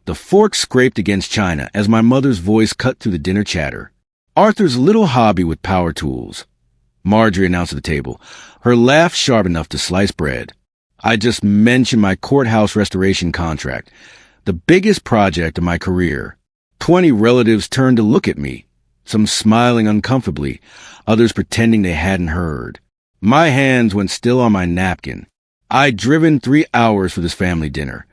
The fork scraped against china as my mother's voice cut through the dinner chatter. Arthur's little hobby with power tools. Marjorie announced at the table, her laugh sharp enough to slice bread. I just mentioned my courthouse restoration contract, the biggest project of my career. 20 relatives turned to look at me, some smiling uncomfortably, others pretending they hadn't heard. My hands went still on my napkin. I'd driven 3 hours for this family dinner,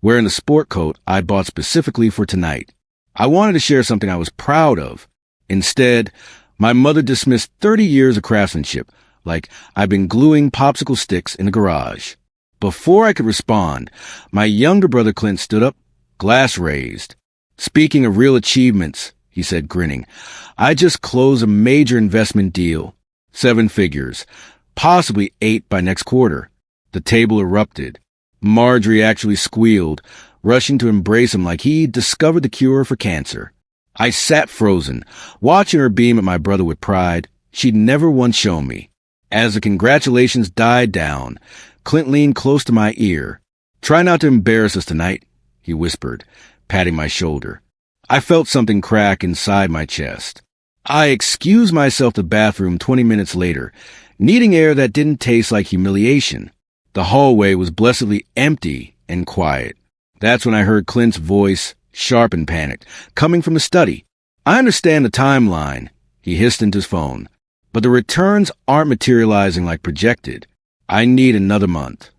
wearing the sport coat I bought specifically for tonight. I wanted to share something I was proud of. Instead, my mother dismissed 30 years of craftsmanship, like I'd been gluing popsicle sticks in the garage. Before I could respond, my younger brother Clint stood up, glass raised. "Speaking of real achievements," he said, grinning, "I just closed a major investment deal. 7 figures, possibly 8 by next quarter." The table erupted. Marjorie actually squealed, rushing to embrace him like he'd discovered the cure for cancer. I sat frozen, watching her beam at my brother with pride she'd never once shown me. As the congratulations died down, Clint leaned close to my ear. "Try not to embarrass us tonight," he whispered, patting my shoulder. I felt something crack inside my chest. I excused myself to the bathroom 20 minutes later, needing air that didn't taste like humiliation. The hallway was blessedly empty and quiet. That's when I heard Clint's voice, sharp and panicked, coming from the study. "I understand the timeline," he hissed into his phone, "but the returns aren't materializing like projected. I need another month."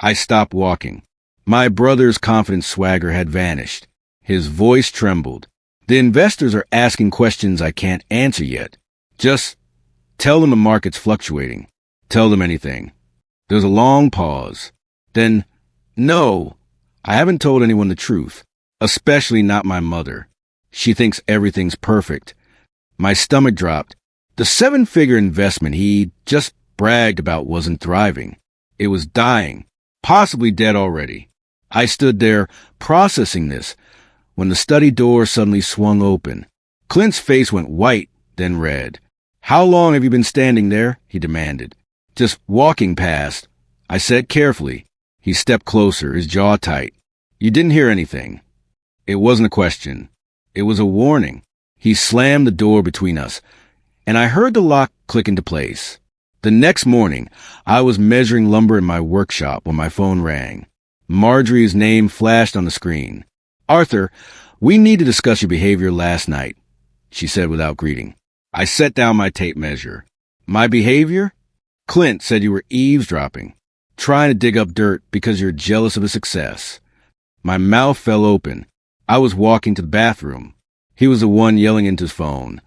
I stopped walking. My brother's confident swagger had vanished. His voice trembled. "The investors are asking questions I can't answer yet. Just tell them the market's fluctuating. Tell them anything." There was a long pause. Then, "No, I haven't told anyone the truth, especially not my mother. She thinks everything's perfect." My stomach dropped. The 7-figure investment he just bragged about wasn't thriving. It was dying, possibly dead already. I stood there, processing this, when the study door suddenly swung open. Clint's face went white, then red. "How long have you been standing there?" he demanded. "Just walking past," I said carefully. He stepped closer, his jaw tight. "You didn't hear anything." It wasn't a question. It was a warning. He slammed the door between us, and I heard the lock click into place. The next morning, I was measuring lumber in my workshop when my phone rang. Marjorie's name flashed on the screen. "Arthur, we need to discuss your behavior last night," she said without greeting. I set down my tape measure. "My behavior? Clint said you were eavesdropping, trying to dig up dirt because you're jealous of his success." My mouth fell open. I was walking to the bathroom. He was the one yelling into his phone.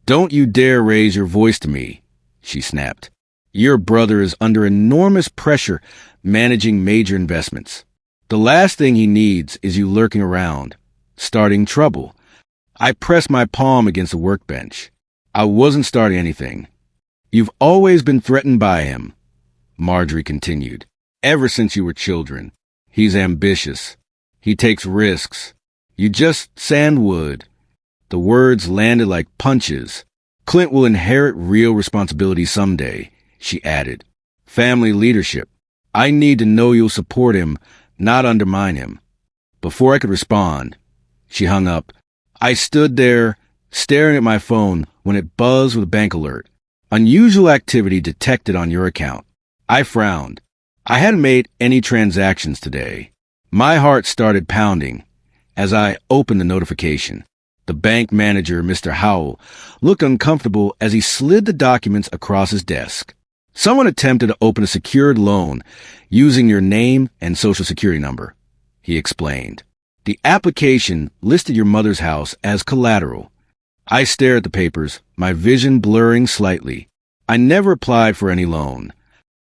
"Don't you dare raise your voice to me," she snapped. "Your brother is under enormous pressure managing major investments. The last thing he needs is you lurking around, starting trouble." I pressed my palm against the workbench. I wasn't starting anything. "You've always been threatened by him," Marjorie continued, "ever since you were children. He's ambitious. He takes risks. You just sand wood." The words landed like punches. "Clint will inherit real responsibility someday," she added. "Family leadership. I need to know you'll support him, not undermine him." Before I could respond, she hung up. I stood there, staring at my phone, when it buzzed with a bank alert. "Unusual activity detected on your account." I frowned. I hadn't made any transactions today. My heart started pounding as I opened the notification. The bank manager, Mr. Howell, looked uncomfortable as he slid the documents across his desk. "Someone attempted to open a secured loan using your name and social security number," he explained. "The application listed your mother's house as collateral." I stared at the papers, my vision blurring slightly. I never applied for any loan.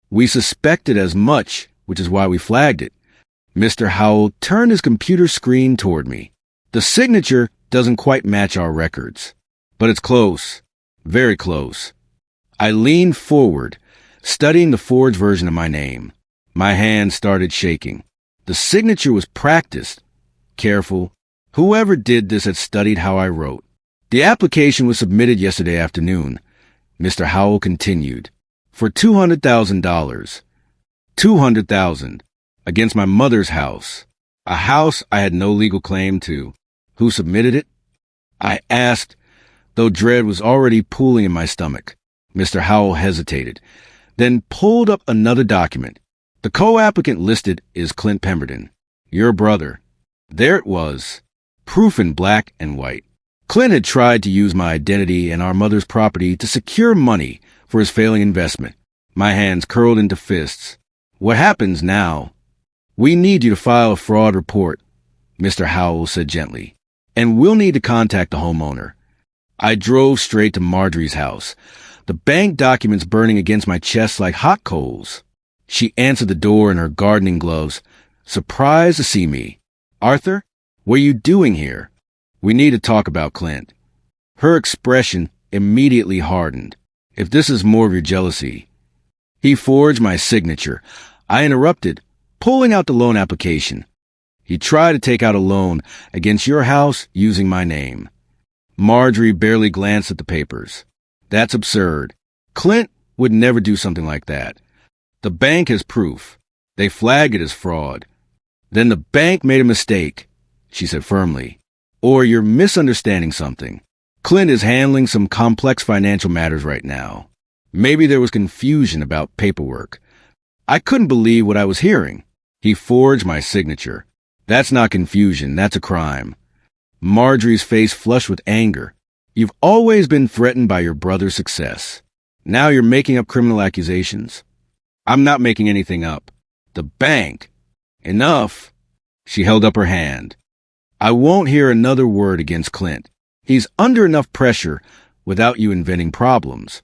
We suspected as much, which is why we flagged it. Mr. Howell turned his computer screen toward me. "The signature doesn't quite match our records, but it's close, very close." I leaned forward, studying the forged version of my name. My hand started shaking. The signature was practiced, careful. Whoever did this had studied how I wrote. "The application was submitted yesterday afternoon," Mr. Howell continued, "for $200,000. $200,000 against my mother's house. A house I had no legal claim to. Who submitted it? I asked, though dread was already pooling in my stomach. Mr. Howell hesitated, then pulled up another document. The co-applicant listed is Clint Pemberton, your brother. There it was, proof in black and white. Clint had tried to use my identity and our mother's property to secure money for his failing investment. My hands curled into fists. What happens now? We need you to file a fraud report, Mr. Howell said gently, and we'll need to contact the homeowner. I drove straight to Marjorie's house, the bank documents burning against my chest like hot coals. She answered the door in her gardening gloves, surprised to see me. Arthur, what are you doing here? We need to talk about Clint. Her expression immediately hardened. If this is more of your jealousy. He forged my signature. I interrupted, pulling out the loan application. He tried to take out a loan against your house using my name. Marjorie barely glanced at the papers. That's absurd. Clint would never do something like that. The bank has proof. They flagged it as fraud. Then the bank made a mistake, she said firmly. Or you're misunderstanding something. Clint is handling some complex financial matters right now. Maybe there was confusion about paperwork. I couldn't believe what I was hearing. He forged my signature. That's not confusion, that's a crime. Marjorie's face flushed with anger. You've always been threatened by your brother's success. Now you're making up criminal accusations? I'm not making anything up. The bank. Enough. She held up her hand. I won't hear another word against Clint. He's under enough pressure without you inventing problems.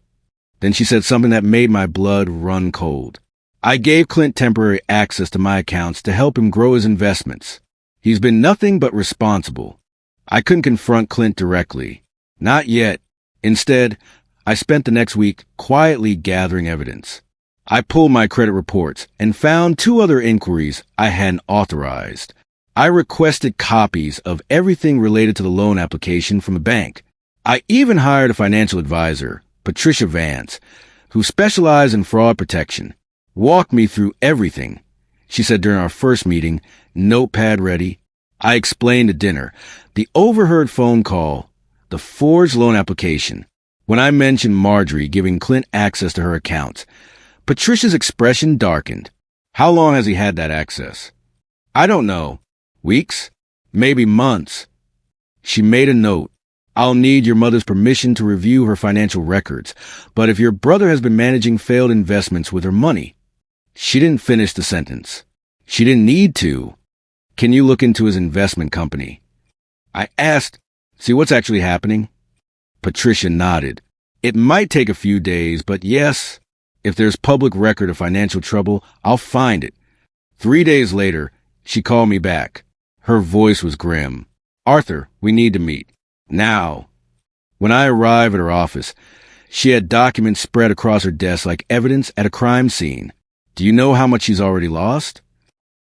Then she said something that made my blood run cold. I gave Clint temporary access to my accounts to help him grow his investments. He's been nothing but responsible. I couldn't confront Clint directly. Not yet. Instead, I spent the next week quietly gathering evidence. I pulled my credit reports and found 2 other inquiries I hadn't authorized. I requested copies of everything related to the loan application from the bank. I even hired a financial advisor, Patricia Vance, who specialized in fraud protection. Walked me through everything. She said during our first meeting, notepad ready. I explained at dinner, the overheard phone call, the forged loan application. When I mentioned Marjorie giving Clint access to her accounts, Patricia's expression darkened. How long has he had that access? I don't know. Weeks? Maybe months. She made a note. I'll need your mother's permission to review her financial records, but if your brother has been managing failed investments with her money. She didn't finish the sentence. She didn't need to. Can you look into his investment company? I asked, see what's actually happening? Patricia nodded. It might take a few days, but yes, if there's public record of financial trouble, I'll find it. 3 days later, she called me back. Her voice was grim. Arthur, we need to meet. Now. When I arrived at her office, she had documents spread across her desk like evidence at a crime scene. Do you know how much she's already lost?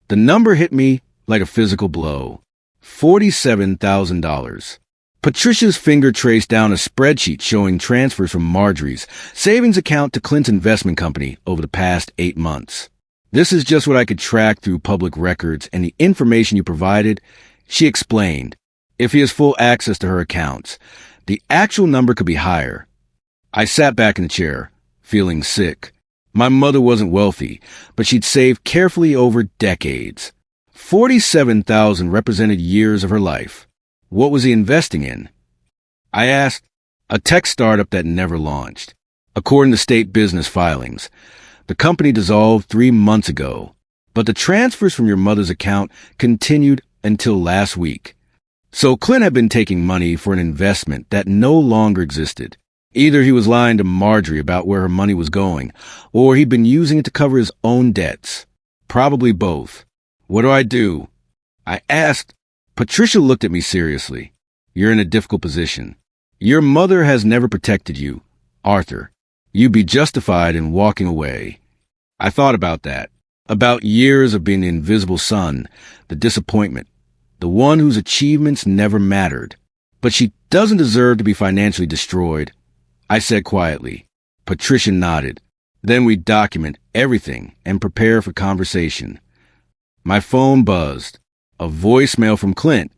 The number hit me like a physical blow. $47,000. Patricia's finger traced down a spreadsheet showing transfers from Marjorie's savings account to Clint's investment company over the past 8 months. This is just what I could track through public records and the information you provided, she explained. If he has full access to her accounts, the actual number could be higher. I sat back in the chair, feeling sick. My mother wasn't wealthy, but she'd saved carefully over decades. 47,000 represented years of her life. What was he investing in? I asked. A tech startup that never launched. According to state business filings, the company dissolved 3 months ago, but the transfers from your mother's account continued until last week. So Clint had been taking money for an investment that no longer existed. Either he was lying to Marjorie about where her money was going, or he'd been using it to cover his own debts. Probably both. What do I do? I asked. Patricia looked at me seriously. You're in a difficult position. Your mother has never protected you, Arthur. You'd be justified in walking away. I thought about that. About years of being the invisible son, the disappointment, the one whose achievements never mattered. But she doesn't deserve to be financially destroyed. I said quietly. Patricia nodded. Then we document everything and prepare for conversation. My phone buzzed. A voicemail from Clint.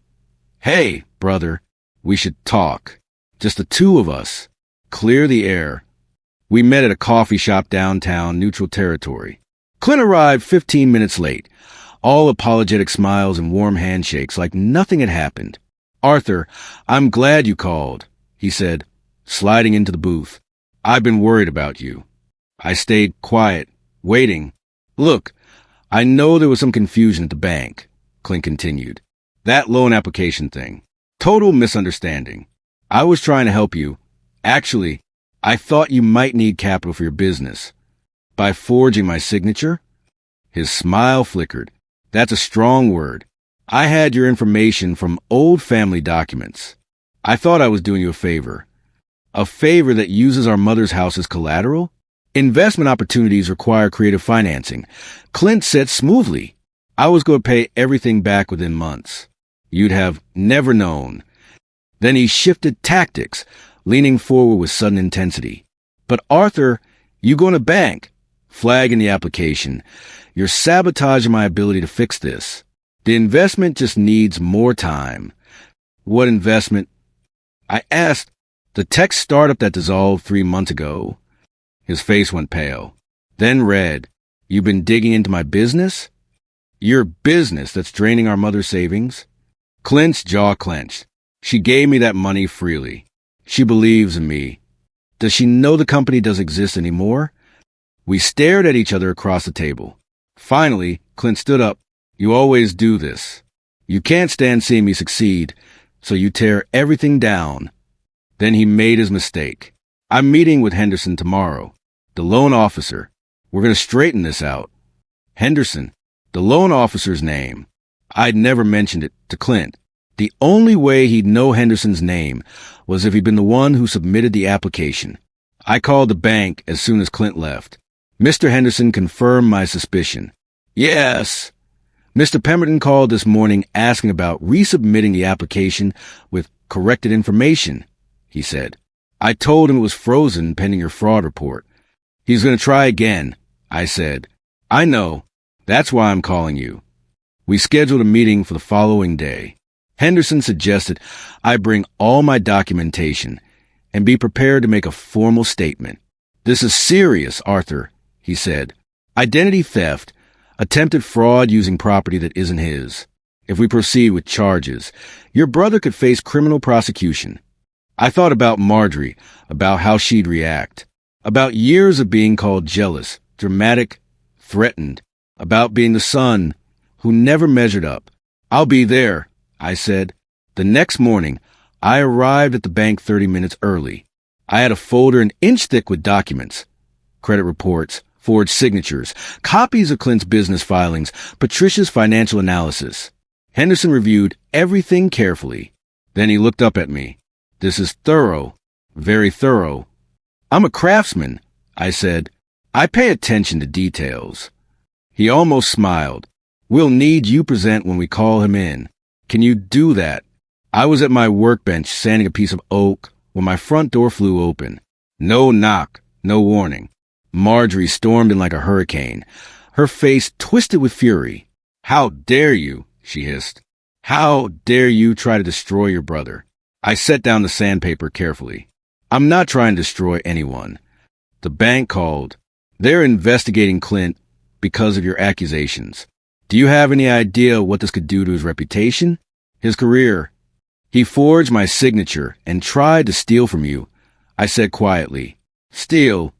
Hey, brother, we should talk. Just the two of us. Clear the air. We met at a coffee shop downtown, neutral territory. Clint arrived 15 minutes late, all apologetic smiles and warm handshakes like nothing had happened. Arthur, I'm glad you called, he said, sliding into the booth. I've been worried about you. I stayed quiet, waiting. Look, I know there was some confusion at the bank, Clint continued. That loan application thing. Total misunderstanding. I was trying to help you. Actually, I thought you might need capital for your business. By forging my signature? His smile flickered. That's a strong word. I had your information from old family documents. I thought I was doing you a favor. A favor that uses our mother's house as collateral? Investment opportunities require creative financing. Clint said smoothly. I was going to pay everything back within months. You'd have never known. Then he shifted tactics, leaning forward with sudden intensity. But Arthur, you going to bank? Flag in the application. You're sabotaging my ability to fix this. The investment just needs more time. What investment? I asked. The tech startup that dissolved 3 months ago. His face went pale, then red. You've been digging into my business? Your business that's draining our mother's savings? Clint's jaw clenched. She gave me that money freely. She believes in me. Does she know the company doesn't exist anymore? We stared at each other across the table. Finally, Clint stood up. You always do this. You can't stand seeing me succeed, so you tear everything down. Then he made his mistake. I'm meeting with Henderson tomorrow. The loan officer. We're going to straighten this out. Henderson, the loan officer's name. I'd never mentioned it to Clint. The only way he'd know Henderson's name was if he'd been the one who submitted the application. I called the bank as soon as Clint left. Mr. Henderson confirmed my suspicion. Yes. Mr. Pemberton called this morning asking about resubmitting the application with corrected information, he said. I told him it was frozen pending your fraud report. He's going to try again, I said. I know. That's why I'm calling you. We scheduled a meeting for the following day. Henderson suggested I bring all my documentation and be prepared to make a formal statement. This is serious, Arthur, he said. Identity theft, attempted fraud using property that isn't his. If we proceed with charges, your brother could face criminal prosecution. I thought about Marjorie, about how she'd react, about years of being called jealous, dramatic, threatened, about being the son who never measured up. I'll be there, I said. The next morning, I arrived at the bank 30 minutes early. I had a folder an inch thick with documents, credit reports, forged signatures, copies of Clint's business filings, Patricia's financial analysis. Henderson reviewed everything carefully. Then he looked up at me. This is thorough, very thorough. I'm a craftsman, I said. I pay attention to details. He almost smiled. We'll need you present when we call him in. Can you do that? I was at my workbench sanding a piece of oak when my front door flew open. No knock, no warning. Marjorie stormed in like a hurricane, her face twisted with fury. How dare you, she hissed. How dare you try to destroy your brother? I set down the sandpaper carefully. I'm not trying to destroy anyone. The bank called. They're investigating Clint because of your accusations. Do you have any idea what this could do to his reputation? His career? He forged my signature and tried to steal from you. I said quietly. Steal?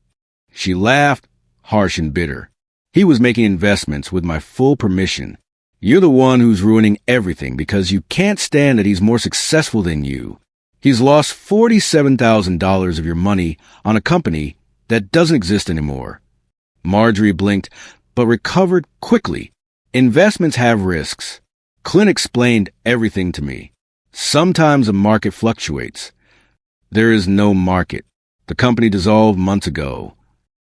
She laughed, harsh and bitter. He was making investments with my full permission. You're the one who's ruining everything because you can't stand that he's more successful than you. He's lost $47,000 of your money on a company that doesn't exist anymore. Marjorie blinked, but recovered quickly. Investments have risks. Clint explained everything to me. Sometimes the market fluctuates. There is no market. The company dissolved months ago.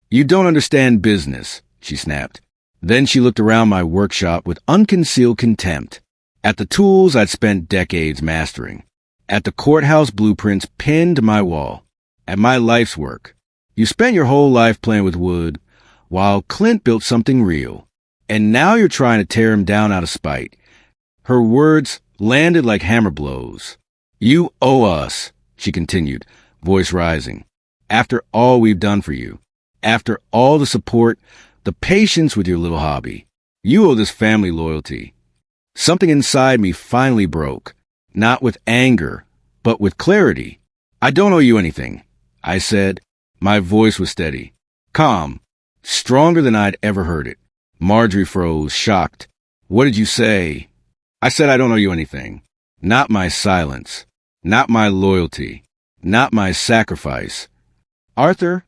You don't understand business, she snapped. Then she looked around my workshop with unconcealed contempt. At the tools I'd spent decades mastering. At the courthouse blueprints pinned to my wall. At my life's work. You spent your whole life playing with wood, while Clint built something real. And now you're trying to tear him down out of spite. Her words landed like hammer blows. You owe us, she continued, voice rising. After all we've done for you, after all the support, the patience with your little hobby, you owe this family loyalty. Something inside me finally broke, not with anger, but with clarity. I don't owe you anything, I said. My voice was steady, calm, stronger than I'd ever heard it. Marjorie froze, shocked. What did you say? I said I don't owe you anything. Not my silence, not my loyalty, not my sacrifice. Arthur,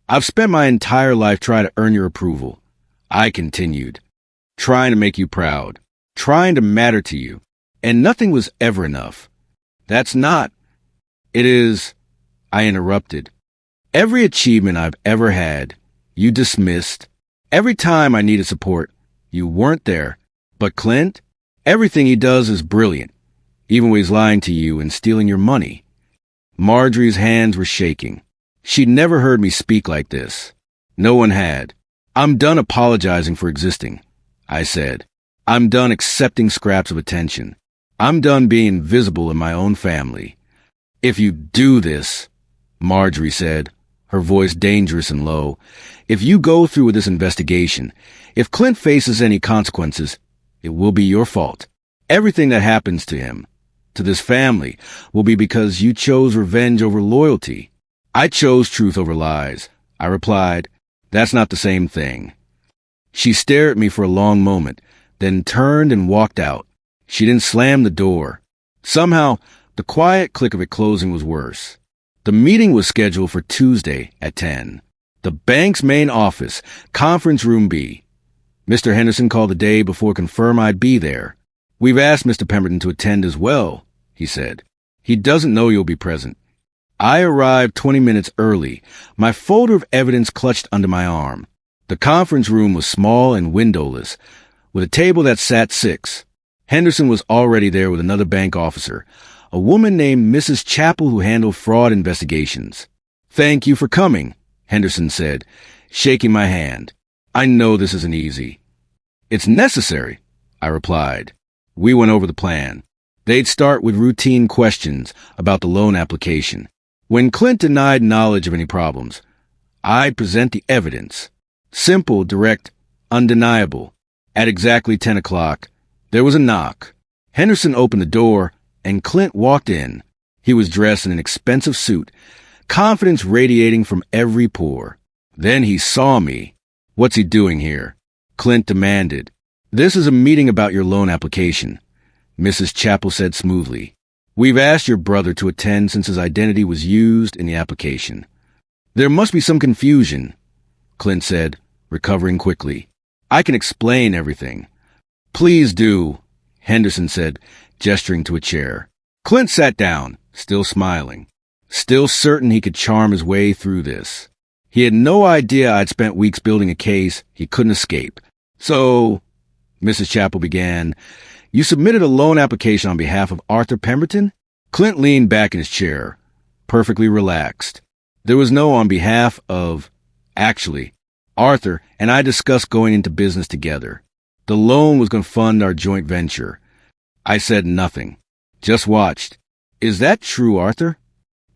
I've spent my entire life trying to earn your approval. I continued, trying to make you proud, trying to matter to you, and nothing was ever enough. That's not. It is, I interrupted. Every achievement I've ever had, you dismissed. Every time I needed support, you weren't there. But Clint, everything he does is brilliant, even when he's lying to you and stealing your money. Marjorie's hands were shaking. She'd never heard me speak like this. No one had. I'm done apologizing for existing, I said. I'm done accepting scraps of attention. I'm done being visible in my own family. If you do this, Marjorie said, her voice dangerous and low, if you go through with this investigation, if Clint faces any consequences, it will be your fault. Everything that happens to him, to this family, will be because you chose revenge over loyalty. I chose truth over lies. I replied, that's not the same thing. She stared at me for a long moment, then turned and walked out. She didn't slam the door. Somehow, the quiet click of it closing was worse. The meeting was scheduled for Tuesday at 10. The bank's main office, conference room B. Mr. Henderson called the day before to confirm I'd be there. We've asked Mr. Pemberton to attend as well, he said. He doesn't know you'll be present. I arrived 20 minutes early, my folder of evidence clutched under my arm. The conference room was small and windowless, with a table that sat 6. Henderson was already there with another bank officer, a woman named Mrs. Chappell who handled fraud investigations. Thank you for coming, Henderson said, shaking my hand. I know this isn't easy. It's necessary, I replied. We went over the plan. They'd start with routine questions about the loan application. When Clint denied knowledge of any problems, I'd present the evidence. Simple, direct, undeniable. At exactly 10 o'clock, there was a knock. Henderson opened the door, and Clint walked in. He was dressed in an expensive suit, confidence radiating from every pore. Then he saw me. What's he doing here? Clint demanded. This is a meeting about your loan application, Mrs. Chappell said smoothly. We've asked your brother to attend since his identity was used in the application. There must be some confusion, Clint said, recovering quickly. I can explain everything. Please do, Henderson said, gesturing to a chair. Clint sat down, still smiling, still certain he could charm his way through this. He had no idea I'd spent weeks building a case he couldn't escape. So, Mrs. Chappell began, you submitted a loan application on behalf of Arthur Pemberton? Clint leaned back in his chair, perfectly relaxed. There was no on behalf of. Actually, Arthur and I discussed going into business together. The loan was going to fund our joint venture. I said nothing, just watched. Is that true, Arthur?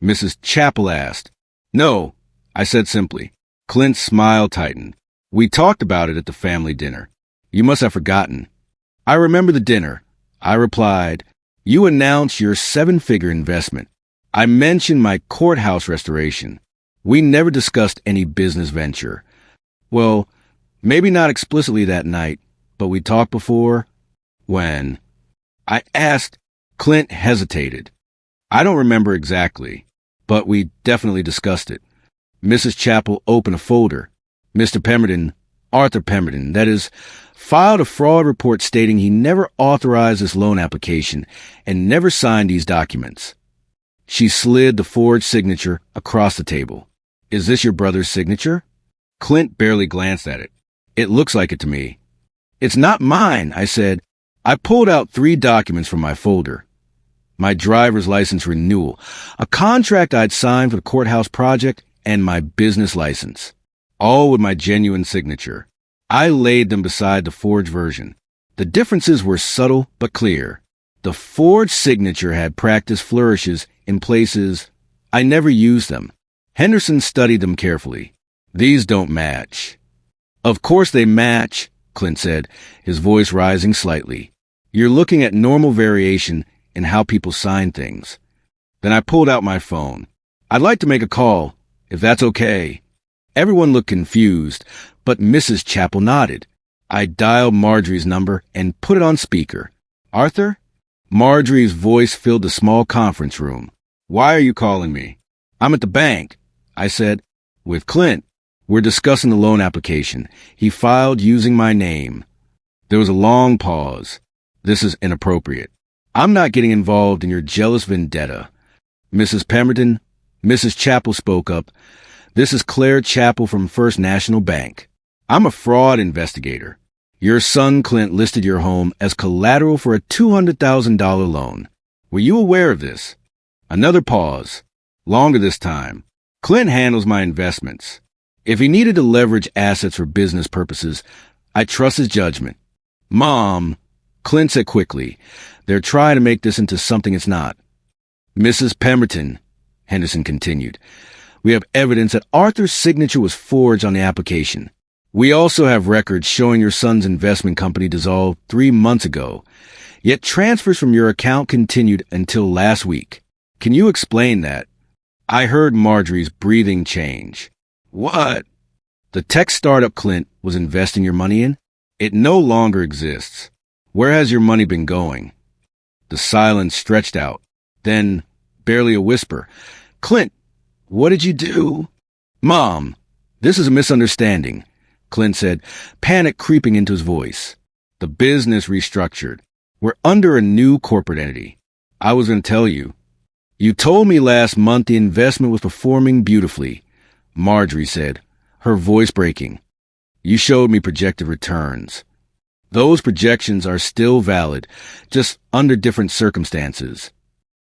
Mrs. Chappell asked. No, I said simply. Clint's smile tightened. We talked about it at the family dinner. You must have forgotten. I remember the dinner. I replied, you announced your 7-figure investment. I mentioned my courthouse restoration. We never discussed any business venture. Well, maybe not explicitly that night, but we talked before. When? I asked. Clint hesitated. I don't remember exactly, but we definitely discussed it. Mrs. Chappell opened a folder. Mr. Pemberton, Arthur Pemberton, that is, filed a fraud report stating he never authorized this loan application and never signed these documents. She slid the forged signature across the table. Is this your brother's signature? Clint barely glanced at it. It looks like it to me. It's not mine, I said. I pulled out 3 documents from my folder. My driver's license renewal, a contract I'd signed for the courthouse project, and my business license, all with my genuine signature. I laid them beside the forged version. The differences were subtle but clear. The forged signature had practiced flourishes in places I never used them. Henderson studied them carefully. These don't match. Of course they match, Clint said, his voice rising slightly. You're looking at normal variation in how people sign things. Then I pulled out my phone. I'd like to make a call, if that's okay. Everyone looked confused, but Mrs. Chappell nodded. I dialed Marjorie's number and put it on speaker. Arthur? Marjorie's voice filled the small conference room. Why are you calling me? I'm at the bank, I said. With Clint. We're discussing the loan application. He filed using my name. There was a long pause. This is inappropriate. I'm not getting involved in your jealous vendetta. Mrs. Pemberton, Mrs. Chappell spoke up. This is Claire Chappell from First National Bank. I'm a fraud investigator. Your son Clint listed your home as collateral for a $200,000 loan. Were you aware of this? Another pause. Longer this time. Clint handles my investments. If he needed to leverage assets for business purposes, I trust his judgment. Mom, Clint said quickly, they're trying to make this into something it's not. Mrs. Pemberton, Henderson continued, we have evidence that Arthur's signature was forged on the application. We also have records showing your son's investment company dissolved 3 months ago, yet transfers from your account continued until last week. Can you explain that? I heard Marjorie's breathing change. What? The tech startup Clint was investing your money in? It no longer exists. Where has your money been going? The silence stretched out. Then, barely a whisper, Clint, what did you do? Mom, this is a misunderstanding, Clint said, panic creeping into his voice. The business restructured. We're under a new corporate entity. I was going to tell you. You told me last month the investment was performing beautifully, Marjorie said, her voice breaking. You showed me projected returns. Those projections are still valid, just under different circumstances.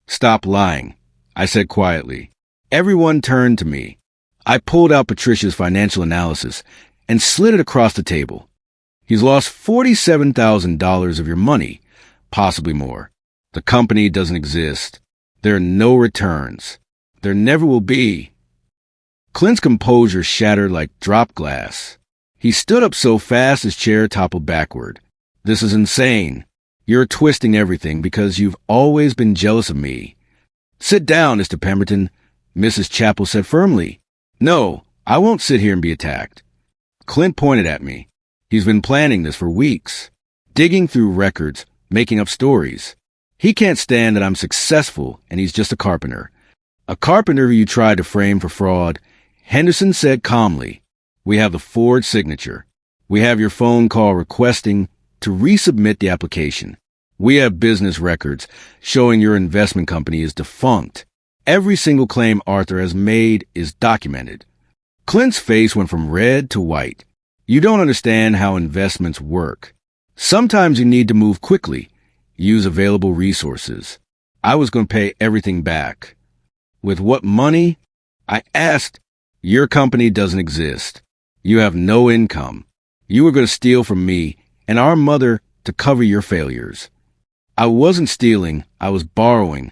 Stop lying, I said quietly. Everyone turned to me. I pulled out Patricia's financial analysis and slid it across the table. He's lost $47,000 of your money, possibly more. The company doesn't exist. There are no returns. There never will be. Clint's composure shattered like dropped glass. He stood up so fast his chair toppled backward. This is insane. You're twisting everything because you've always been jealous of me. Sit down, Mr. Pemberton, Mrs. Chappell said firmly. No, I won't sit here and be attacked. Clint pointed at me. He's been planning this for weeks, digging through records, making up stories. He can't stand that I'm successful and he's just a carpenter. A carpenter who you tried to frame for fraud. Henderson said calmly, we have the forged signature. We have your phone call requesting to resubmit the application. We have business records showing your investment company is defunct. Every single claim Arthur has made is documented. Clint's face went from red to white. You don't understand how investments work. Sometimes you need to move quickly, use available resources. I was going to pay everything back. With what money? I asked. Your company doesn't exist. You have no income. You were going to steal from me and our mother to cover your failures. I wasn't stealing. I was borrowing,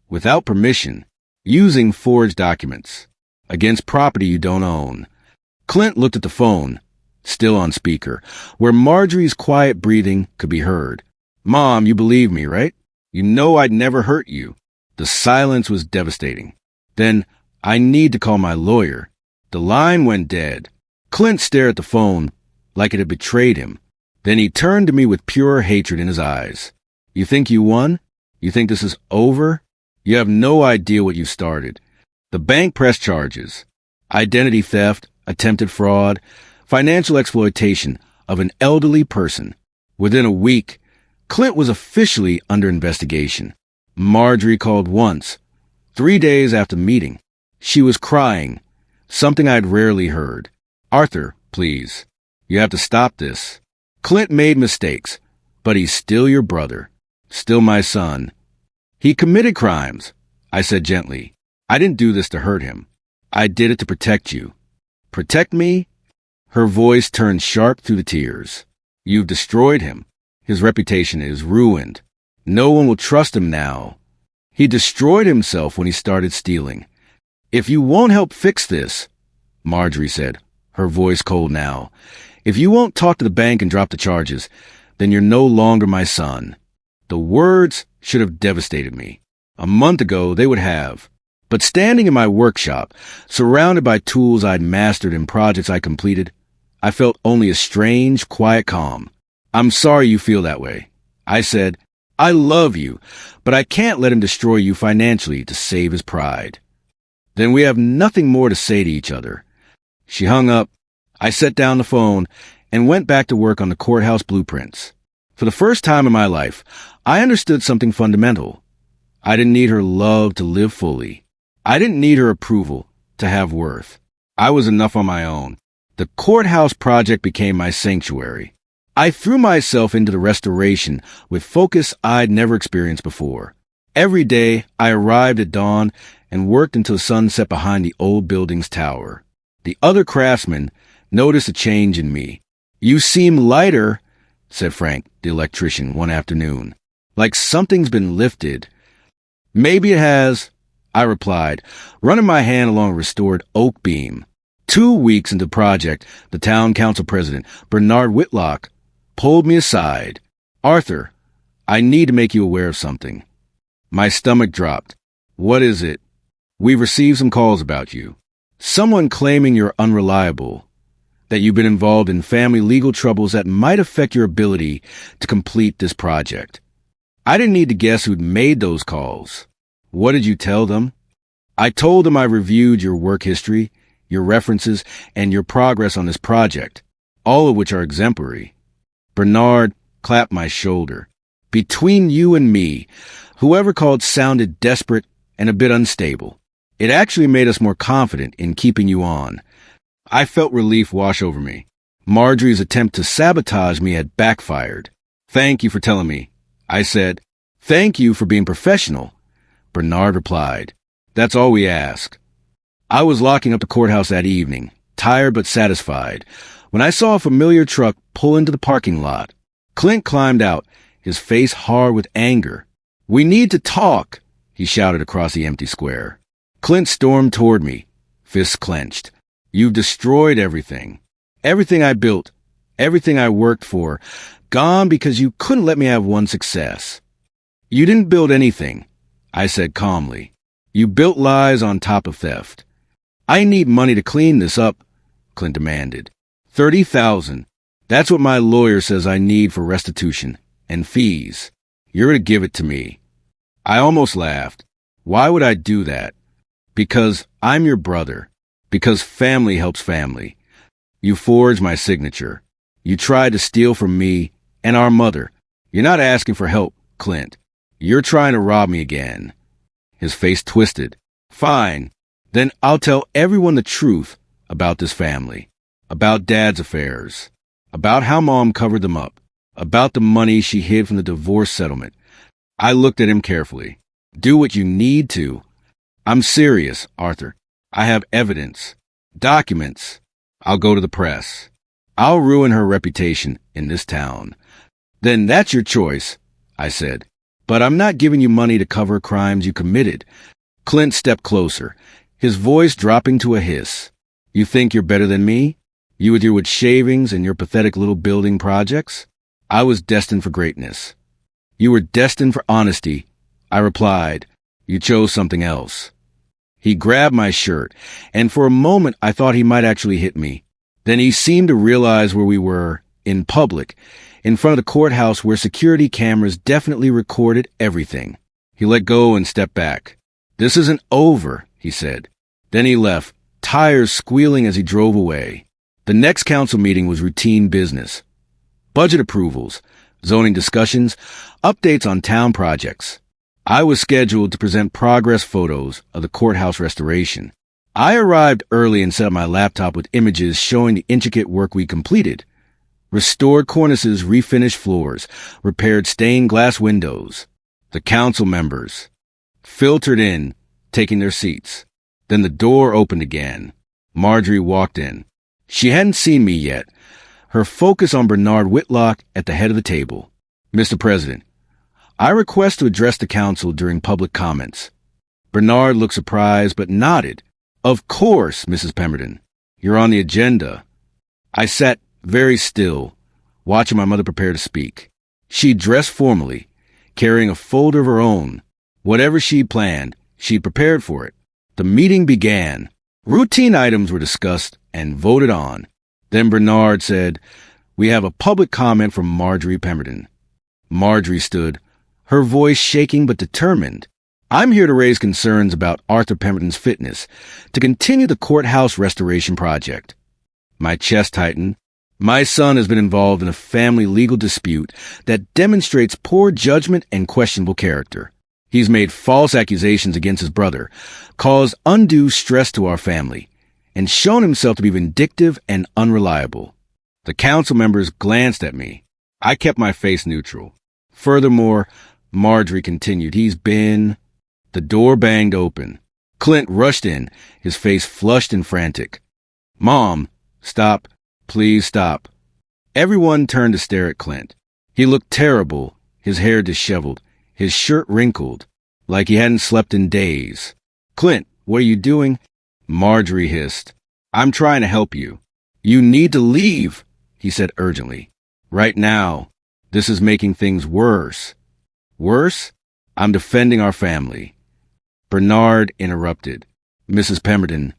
without permission, using forged documents, against property you don't own. Clint looked at the phone, still on speaker, where Marjorie's quiet breathing could be heard. Mom, you believe me, right? You know I'd never hurt you. The silence was devastating. Then, I need to call my lawyer. The line went dead. Clint stared at the phone like it had betrayed him. Then he turned to me with pure hatred in his eyes. You think you won? You think this is over? You have no idea what you started. The bank pressed charges. Identity theft, attempted fraud, financial exploitation of an elderly person. Within a week, Clint was officially under investigation. Marjorie called once, 3 days after the meeting. She was crying, something I'd rarely heard. Arthur, please, you have to stop this. Clint made mistakes, but he's still your brother, still my son. He committed crimes, I said gently. I didn't do this to hurt him. I did it to protect you. Protect me? Her voice turned sharp through the tears. You've destroyed him. His reputation is ruined. No one will trust him now. He destroyed himself when he started stealing. If you won't help fix this, Marjorie said, her voice cold now, if you won't talk to the bank and drop the charges, then you're no longer my son. The words should have devastated me. A month ago, they would have. But standing in my workshop, surrounded by tools I'd mastered and projects I completed, I felt only a strange, quiet calm. I'm sorry you feel that way. I said, I love you, but I can't let him destroy you financially to save his pride. Then we have nothing more to say to each other. She hung up. I set down the phone and went back to work on the courthouse blueprints. For the first time in my life, I understood something fundamental. I didn't need her love to live fully. I didn't need her approval to have worth. I was enough on my own. The courthouse project became my sanctuary. I threw myself into the restoration with focus I'd never experienced before. Every day, I arrived at dawn and worked until the sun set behind the old building's tower. The other craftsmen noticed a change in me. You seem lighter, said Frank, the electrician, one afternoon. Like something's been lifted. Maybe it has, I replied, running my hand along a restored oak beam. 2 weeks into the project, the town council president, Bernard Whitlock, pulled me aside. Arthur, I need to make you aware of something. My stomach dropped. What is it? We've received some calls about you. Someone claiming you're unreliable, that you've been involved in family legal troubles that might affect your ability to complete this project. I didn't need to guess who'd made those calls. What did you tell them? I told them I reviewed your work history, your references, and your progress on this project, all of which are exemplary. Bernard clapped my shoulder. Between you and me, whoever called sounded desperate and a bit unstable. It actually made us more confident in keeping you on. I felt relief wash over me. Marjorie's attempt to sabotage me had backfired. Thank you for telling me, I said. Thank you for being professional, Bernard replied. That's all we ask. I was locking up the courthouse that evening, tired but satisfied, when I saw a familiar truck pull into the parking lot. Clint climbed out, his face hard with anger. We need to talk, he shouted across the empty square. Clint stormed toward me, fists clenched. You've destroyed everything. Everything I built, everything I worked for, gone because you couldn't let me have one success. You didn't build anything, I said calmly. You built lies on top of theft. I need money to clean this up, Clint demanded. $30,000. That's what my lawyer says I need for restitution and fees. You're to give it to me. I almost laughed. Why would I do that? Because I'm your brother. Because family helps family. You forged my signature. You tried to steal from me and our mother. You're not asking for help, Clint. You're trying to rob me again. His face twisted. Fine. Then I'll tell everyone the truth about this family. About Dad's affairs. About how Mom covered them up. About the money she hid from the divorce settlement. I looked at him carefully. Do what you need to. I'm serious, Arthur. I have evidence. Documents. I'll go to the press. I'll ruin her reputation in this town. Then that's your choice, I said. But I'm not giving you money to cover crimes you committed. Clint stepped closer, his voice dropping to a hiss. You think you're better than me? You with your wood shavings and your pathetic little building projects? I was destined for greatness. You were destined for honesty. I replied. You chose something else. He grabbed my shirt, and for a moment I thought he might actually hit me. Then he seemed to realize where we were, in public, in front of the courthouse where security cameras definitely recorded everything. He let go and stepped back. This isn't over, he said. Then he left, tires squealing as he drove away. The next council meeting was routine business. Budget approvals, zoning discussions, updates on town projects. I was scheduled to present progress photos of the courthouse restoration. I arrived early and set up my laptop with images showing the intricate work we completed. Restored cornices, refinished floors, repaired stained glass windows. The council members filtered in, taking their seats. Then the door opened again. Marjorie walked in. She hadn't seen me yet, her focus on Bernard Whitlock at the head of the table. Mr. President, I request to address the council during public comments. Bernard looked surprised but nodded. Of course, Mrs. Pemberton. You're on the agenda. I sat very still, watching my mother prepare to speak. She dressed formally, carrying a folder of her own. Whatever she planned, she prepared for it. The meeting began. Routine items were discussed and voted on. Then Bernard said, "We have a public comment from Marjorie Pemberton." Marjorie stood, her voice shaking but determined. "I'm here to raise concerns about Arthur Pemberton's fitness to continue the courthouse restoration project." My chest tightened. My son has been involved in a family legal dispute that demonstrates poor judgment and questionable character. He's made false accusations against his brother, caused undue stress to our family, and shown himself to be vindictive and unreliable. The council members glanced at me. I kept my face neutral. Furthermore, Marjorie continued, The door banged open. Clint rushed in, his face flushed and frantic. "Mom, stop. Please stop." Everyone turned to stare at Clint. He looked terrible, his hair disheveled, his shirt wrinkled, like he hadn't slept in days. "Clint, what are you doing?" Marjorie hissed. "I'm trying to help you." "You need to leave," he said urgently. "Right now. This is making things worse." "Worse? I'm defending our family." Bernard interrupted. "Mrs. Pemberton,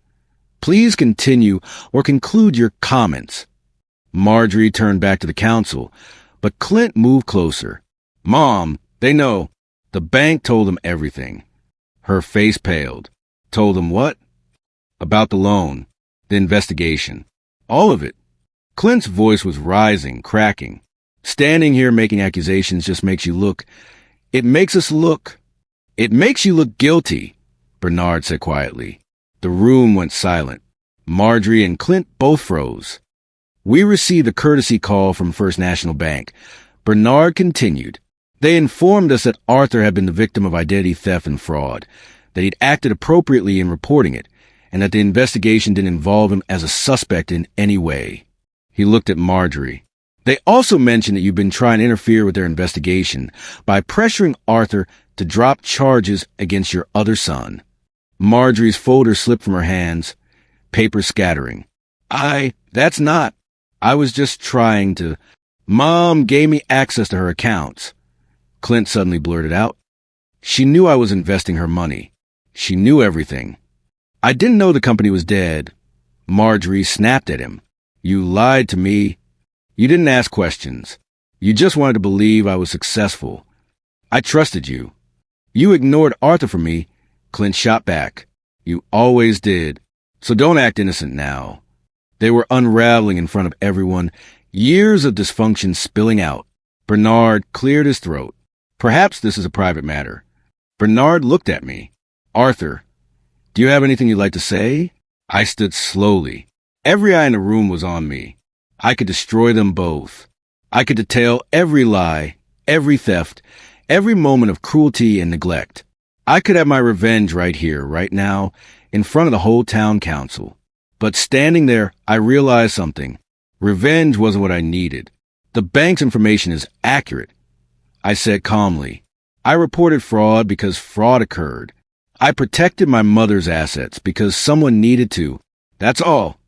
please continue or conclude your comments." Marjorie turned back to the council, but Clint moved closer. "Mom, they know. The bank told them everything." Her face paled. "Told them what?" "About the loan, the investigation, all of it." Clint's voice was rising, cracking. "Standing here making accusations just makes you look. It makes you look guilty," Bernard said quietly. The room went silent. Marjorie and Clint both froze. "We received a courtesy call from First National Bank." Bernard continued. "They informed us that Arthur had been the victim of identity theft and fraud, that he'd acted appropriately in reporting it, and that the investigation didn't involve him as a suspect in any way." He looked at Marjorie. "They also mentioned that you've been trying to interfere with their investigation by pressuring Arthur to drop charges against your other son." Marjorie's folder slipped from her hands, paper scattering. That's not. I was just trying to. Mom gave me access to her accounts." Clint suddenly blurted out. "She knew I was investing her money. She knew everything." "I didn't know the company was dead." Marjorie snapped at him. "You lied to me. You didn't ask questions. You just wanted to believe I was successful. I trusted you. You ignored Arthur for me." Clint shot back. "You always did. So don't act innocent now." They were unraveling in front of everyone, years of dysfunction spilling out. Bernard cleared his throat. "Perhaps this is a private matter." Bernard looked at me. "Arthur, do you have anything you'd like to say?" I stood slowly. Every eye in the room was on me. I could destroy them both. I could detail every lie, every theft, every moment of cruelty and neglect. I could have my revenge right here, right now, in front of the whole town council. But standing there, I realized something. Revenge wasn't what I needed. The bank's information is accurate. I said calmly, "I reported fraud because fraud occurred. I protected my mother's assets because someone needed to. That's all."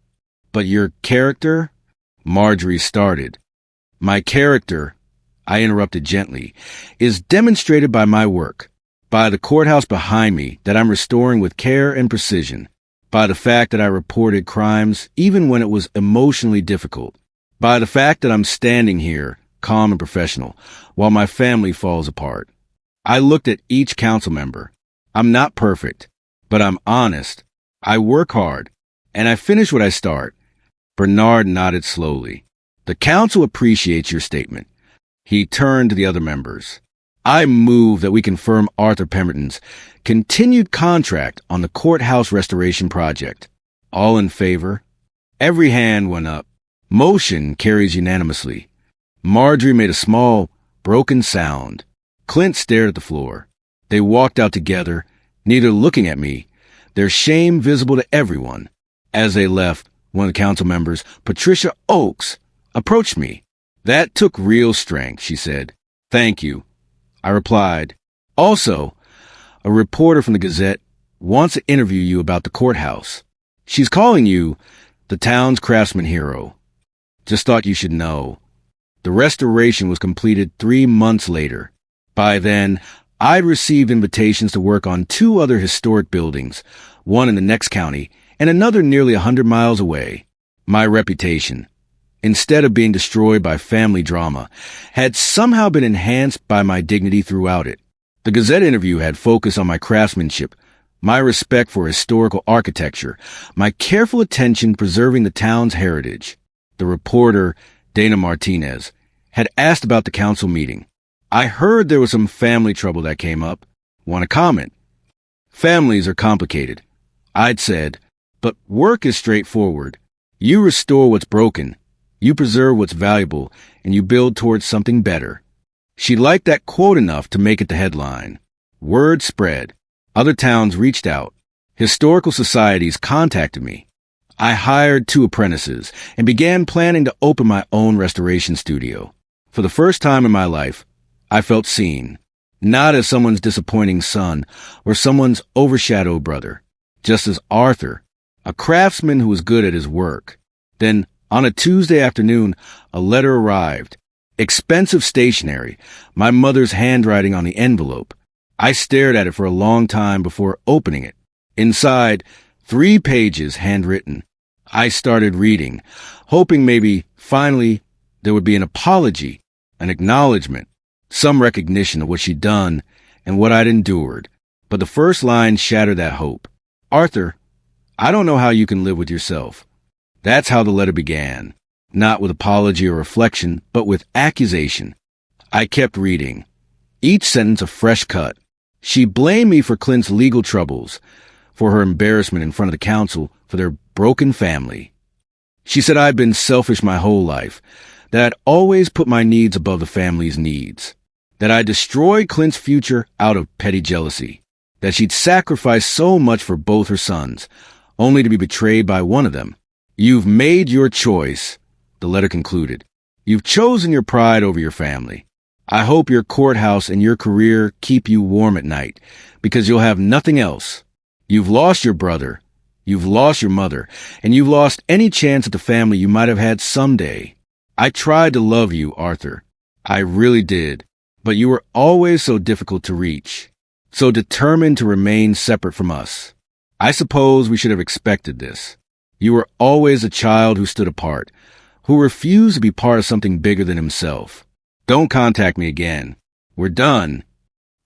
"But your character?" Marjorie started. "My character," I interrupted gently, "is demonstrated by my work, by the courthouse behind me that I'm restoring with care and precision, by the fact that I reported crimes even when it was emotionally difficult, by the fact that I'm standing here, calm and professional, while my family falls apart." I looked at each council member. I'm not perfect, but I'm honest. I work hard, and I finish what I start. Bernard nodded slowly. "The council appreciates your statement." He turned to the other members. "I move that we confirm Arthur Pemberton's continued contract on the courthouse restoration project." All in favor? Every hand went up. Motion carries unanimously. Marjorie made a small, broken sound. Clint stared at the floor. They walked out together, neither looking at me, their shame visible to everyone. As they left, one of the council members, Patricia Oakes, approached me. "That took real strength," she said. Thank you, I replied. Also, a reporter from the Gazette wants to interview you about the courthouse. She's calling you the town's craftsman hero. Just thought you should know. The restoration was completed 3 months later. By then, I'd received invitations to work on 2 other historic buildings, one in the next county and another nearly 100 miles away. My reputation, instead of being destroyed by family drama, had somehow been enhanced by my dignity throughout it. The Gazette interview had focused on my craftsmanship, my respect for historical architecture, my careful attention preserving the town's heritage. The reporter, Dana Martinez, had asked about the council meeting. I heard there was some family trouble that came up. Want to comment? Families are complicated, I'd said, but work is straightforward. You restore what's broken, you preserve what's valuable, and you build towards something better. She liked that quote enough to make it the headline. Word spread. Other towns reached out. Historical societies contacted me. I hired 2 apprentices and began planning to open my own restoration studio. For the first time in my life, I felt seen, not as someone's disappointing son or someone's overshadowed brother, just as Arthur, a craftsman who was good at his work. Then, on a Tuesday afternoon, a letter arrived. Expensive stationery, my mother's handwriting on the envelope. I stared at it for a long time before opening it. Inside, 3 pages handwritten. I started reading, hoping maybe, finally, there would be an apology, an acknowledgement, some recognition of what she'd done and what I'd endured. But the first line shattered that hope. Arthur, I don't know how you can live with yourself. That's how the letter began. Not with apology or reflection, but with accusation. I kept reading. Each sentence a fresh cut. She blamed me for Clint's legal troubles, for her embarrassment in front of the council, for their broken family. She said I'd been selfish my whole life, that I'd always put my needs above the family's needs, that I destroyed Clint's future out of petty jealousy, that she'd sacrificed so much for both her sons, only to be betrayed by one of them. You've made your choice, the letter concluded. You've chosen your pride over your family. I hope your courthouse and your career keep you warm at night, because you'll have nothing else. You've lost your brother, you've lost your mother, and you've lost any chance at the family you might have had someday. I tried to love you, Arthur. I really did. But you were always so difficult to reach, so determined to remain separate from us. I suppose we should have expected this. You were always a child who stood apart, who refused to be part of something bigger than himself. Don't contact me again. We're done.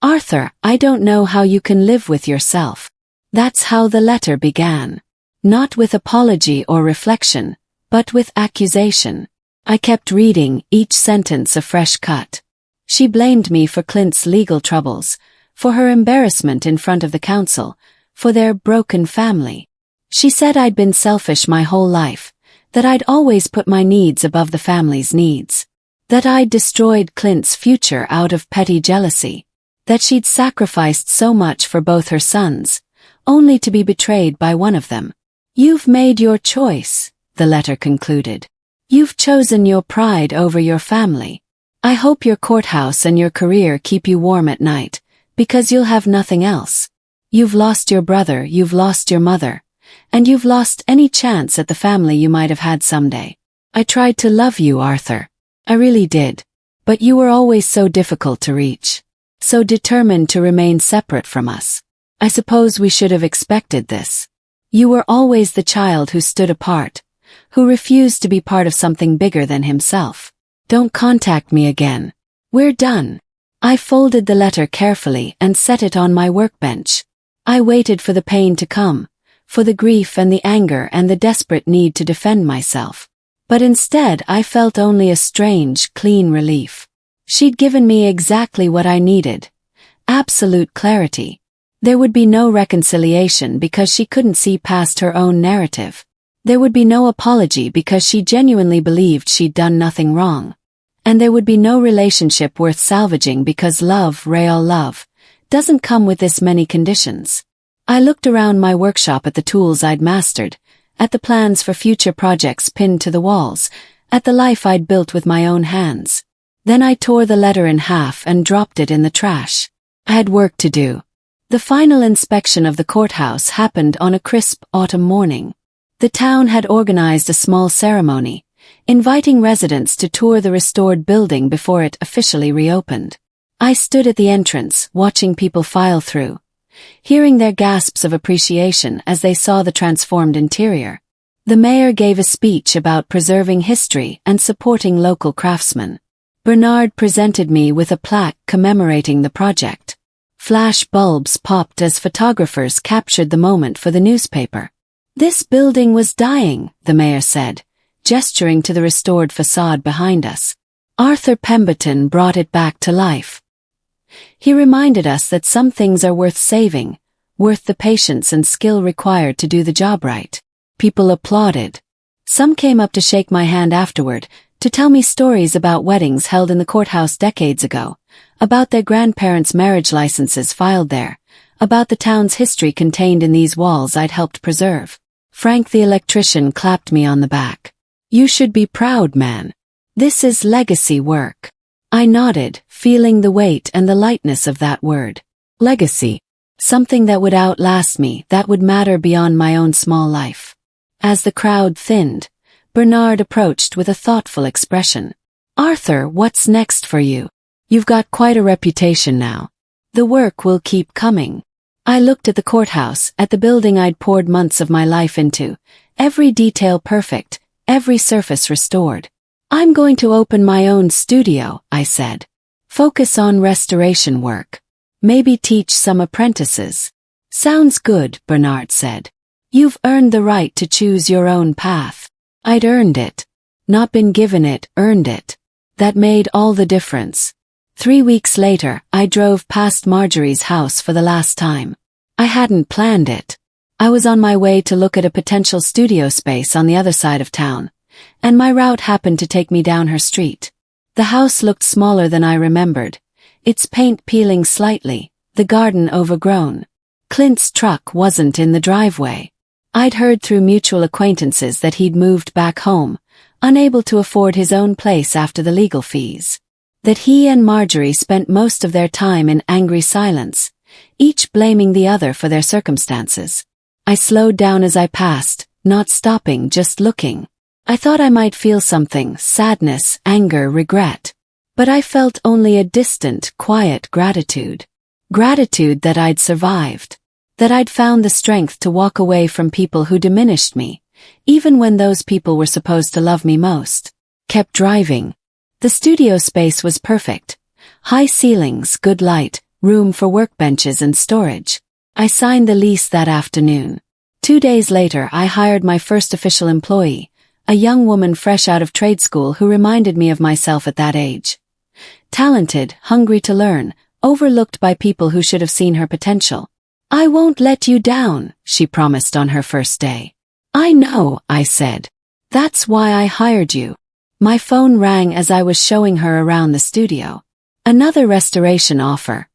Arthur, I don't know how you can live with yourself. That's how the letter began. Not with apology or reflection, but with accusation. I kept reading, each sentence a fresh cut. She blamed me for Clint's legal troubles, for her embarrassment in front of the council, for their broken family. She said I'd been selfish my whole life, that I'd always put my needs above the family's needs, that I'd destroyed Clint's future out of petty jealousy, that she'd sacrificed so much for both her sons, only to be betrayed by one of them. You've made your choice, the letter concluded. You've chosen your pride over your family. I hope your courthouse and your career keep you warm at night, because you'll have nothing else. You've lost your brother, you've lost your mother, and you've lost any chance at the family you might have had someday. I tried to love you, Arthur. I really did. But you were always so difficult to reach, so determined to remain separate from us. I suppose we should have expected this. You were always the child who stood apart, who refused to be part of something bigger than himself. Don't contact me again. We're done. I folded the letter carefully and set it on my workbench. I waited for the pain to come, for the grief and the anger and the desperate need to defend myself. But instead I felt only a strange, clean relief. She'd given me exactly what I needed. Absolute clarity. There would be no reconciliation because she couldn't see past her own narrative. There would be no apology because she genuinely believed she'd done nothing wrong. And there would be no relationship worth salvaging because love, real love, doesn't come with this many conditions. I looked around my workshop at the tools I'd mastered, at the plans for future projects pinned to the walls, at the life I'd built with my own hands. Then I tore the letter in half and dropped it in the trash. I had work to do. The final inspection of the courthouse happened on a crisp autumn morning. The town had organized a small ceremony, inviting residents to tour the restored building before it officially reopened. I stood at the entrance, watching people file through, hearing their gasps of appreciation as they saw the transformed interior. The mayor gave a speech about preserving history and supporting local craftsmen. Bernard presented me with a plaque commemorating the project. Flash bulbs popped as photographers captured the moment for the newspaper. "This building was dying," the mayor said, gesturing to the restored facade behind us. Arthur Pemberton brought it back to life. He reminded us that some things are worth saving, worth the patience and skill required to do the job right. People applauded. Some came up to shake my hand afterward, to tell me stories about weddings held in the courthouse decades ago, about their grandparents' marriage licenses filed there, about the town's history contained in these walls I'd helped preserve. Frank the electrician clapped me on the back. "You should be proud, man. This is legacy work." I nodded, feeling the weight and the lightness of that word. Legacy. Something that would outlast me, that would matter beyond my own small life. As the crowd thinned, Bernard approached with a thoughtful expression. "Arthur, what's next for you? You've got quite a reputation now. The work will keep coming." I looked at the courthouse, at the building I'd poured months of my life into, every detail perfect, every surface restored. "I'm going to open my own studio," I said. "Focus on restoration work. Maybe teach some apprentices." "Sounds good," Bernard said. "You've earned the right to choose your own path." I'd earned it. Not been given it, earned it. That made all the difference. 3 weeks later, I drove past Marjorie's house for the last time. I hadn't planned it. I was on my way to look at a potential studio space on the other side of town, and my route happened to take me down her street. The house looked smaller than I remembered, its paint peeling slightly, the garden overgrown. Clint's truck wasn't in the driveway. I'd heard through mutual acquaintances that he'd moved back home, unable to afford his own place after the legal fees. That he and Marjorie spent most of their time in angry silence, each blaming the other for their circumstances. I slowed down as I passed, not stopping, just looking. I thought I might feel something, sadness, anger, regret. But I felt only a distant, quiet gratitude. Gratitude that I'd survived. That I'd found the strength to walk away from people who diminished me, even when those people were supposed to love me most. Kept driving. The studio space was perfect. High ceilings, good light, room for workbenches and storage. I signed the lease that afternoon. 2 days later, I hired my first official employee, a young woman fresh out of trade school who reminded me of myself at that age. Talented, hungry to learn, overlooked by people who should have seen her potential. "I won't let you down," she promised on her first day. "I know," I said. "That's why I hired you." My phone rang as I was showing her around the studio. Another restoration offer.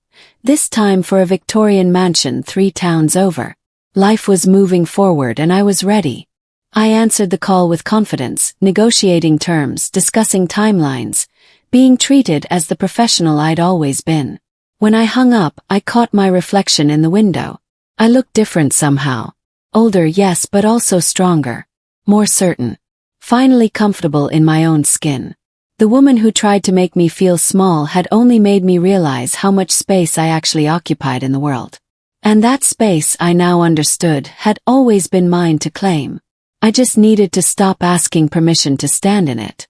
This time for a Victorian mansion 3 towns over. Life was moving forward and I was ready. I answered the call with confidence, negotiating terms, discussing timelines, being treated as the professional I'd always been. When I hung up, I caught my reflection in the window. I looked different somehow. Older, yes, but also stronger. More certain. Finally comfortable in my own skin. The woman who tried to make me feel small had only made me realize how much space I actually occupied in the world. And that space, I now understood, had always been mine to claim. I just needed to stop asking permission to stand in it.